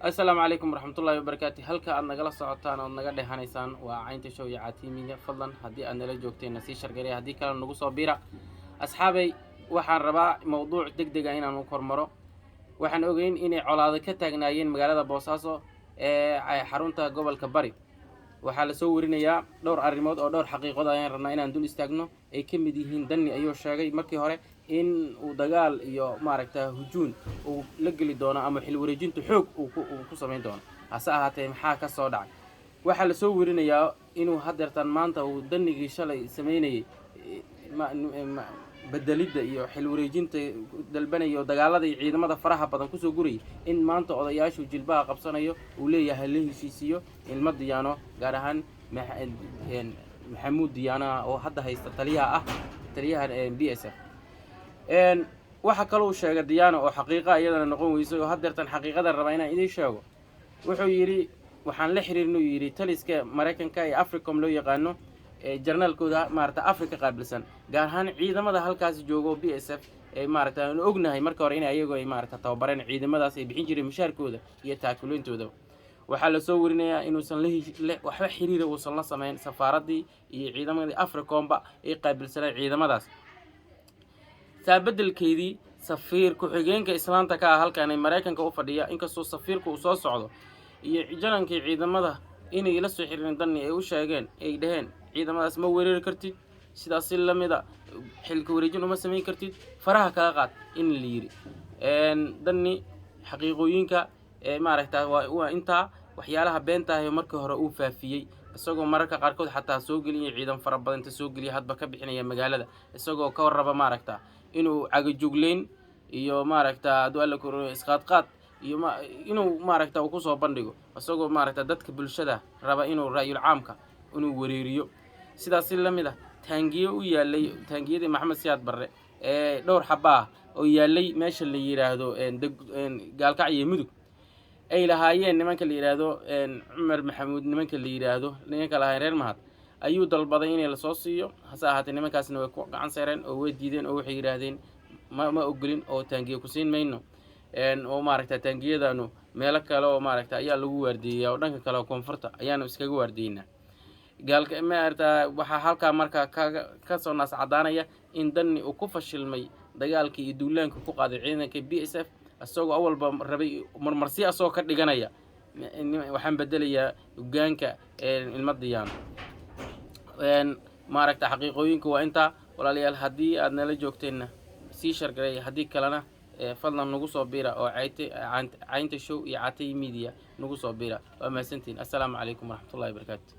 السلام عليكم ورحمة الله وبركاته. هلك أنا جلس عطانا ونجد هنيسان وعين تشوي عتيمية فضلا هدي أنا لجوكتين نسي شرقري هدي كلام نقص بيرة أصحابي وحن ربع موضوع دق هنا نكر مرة وحن أوجين إني على كتاجناين مجال بوساسو حرونتا قبل كبري وحال سوورنا يا دور الريموت أو دور حقيقة ضايعين رنا إن ندول استجنو أي كم ديهين دني أيوة شاقي مركي هره إن ودجال يا معركة هجون ولقلي دونا أما حلو رجين تحوق وقصمين دونا هسا هاتين حاكة صدع وحال سوورنا يا إنه هدر تنمانتا ودني جيشالي سميني ما بدليد iyo xil wareejinta dalbanaya dagaalada ciidamada faraha badan ku soo guray in maanta odayaashu jilbaha qabsanayo uu leeyahay la heshiisiyo ilma diyaano gaar ahaan maxamuud diyaana oo hadda haysta taliyaha BSF waxa kale uu sheegay diyaano oo xaqiiqo iyadana noqon weyso oo hadeertan xaqiiqada raba inaan idin sheego wuxuu yiri waxaan la xiriirno yiri taliska Mareykanka ee Africom loo yaqaano jarnaalkooda maarta Afrika qaabilsan gaar ahaan ciidamada halkaas joogo BSF ee maarta aan ognahay marka hore in ayagu ay maarta tababareen ciidamadaas ay bixin jireen mushaarkooda iyo taakuleentooda waxa la soo warinayaa inuusan waxba xiriir uusan la sameyn safaaradii iyo ciidamadii Africomba ay qaabilsanay ciidamadaas saabadalkeedii safiir ku xigeenka islaanta ka halkan ay Mareykanka u fadhiya inkastoo safiirku uu soo socdo iyo janankii ciidamada inay la soo xiriireen dani ay u sheegeen ay dhaheen ciidamadaas ma weerari kartid sidaas la mid ah xilka wareejin uma sameyn kartid faraha kala qaad in la yiri dani xaqiiqooyinka maaragtaa waa inta waxyaalaha beenta ah markii hore uu faafiyay isagoo mararka qaarkood xataa soo galiyay ciidan fara badan ta soo galiyay hadba ka bixinaya magaalada isagoo ka warraba maaragtaa inuu cagajugleyn iyo maaragtaa du'aal ku isqaad iyo inuu maaragtaa uu ku soo bandhigo isagoo maaragtaa dadka bulshada raba inuu raayul caamka inuu wareeriyo sidaas la mid ah taangiyo u yaalay taangiyada Maxamed Siyaad Barre dhowr xabaa oo yaalay meesha la yiraahdo gaalkacyo mudug ay lahaayeen nimanka la yiraahdo Umar Maxamuud nimanka la yiraahdo nimanka lahayn reer mahad ayuu dalbaday in la soo siiyo hasa ahaatee nimankaasna way ku gacan saareen oo way diideen oo waxay yiraahdeen ma ogolin oo taangiyo ku siin mayno oo maaragtaa taangiyadaanu meelo kale oo maaragtaa ayaa lagu waardiyaa oo dhanka kale oo koonfurta ayaanu iskaga waardiyeynaa gaalka maaragtaa waxa halka marka ka soo naas cadaanaya in dani uu ku fashilmay dagaalkii iyo duulaanka ku qaaday ciidanka BSF asagoo awalba rabay marmarsi asoo ka dhiganaya waxaan bedelayaa hogaanka ilma diyaan maaragtaa xaqiiqooyinka waa inta walaalayaal haddii aad nala joogteena sii shargalay haddii kalena fadlan nagu soo biira oo caynta show iyo catay media nagu soo biira waa mahadsantiin assalaamu calaykum waraxmatullaahi wabarakaatu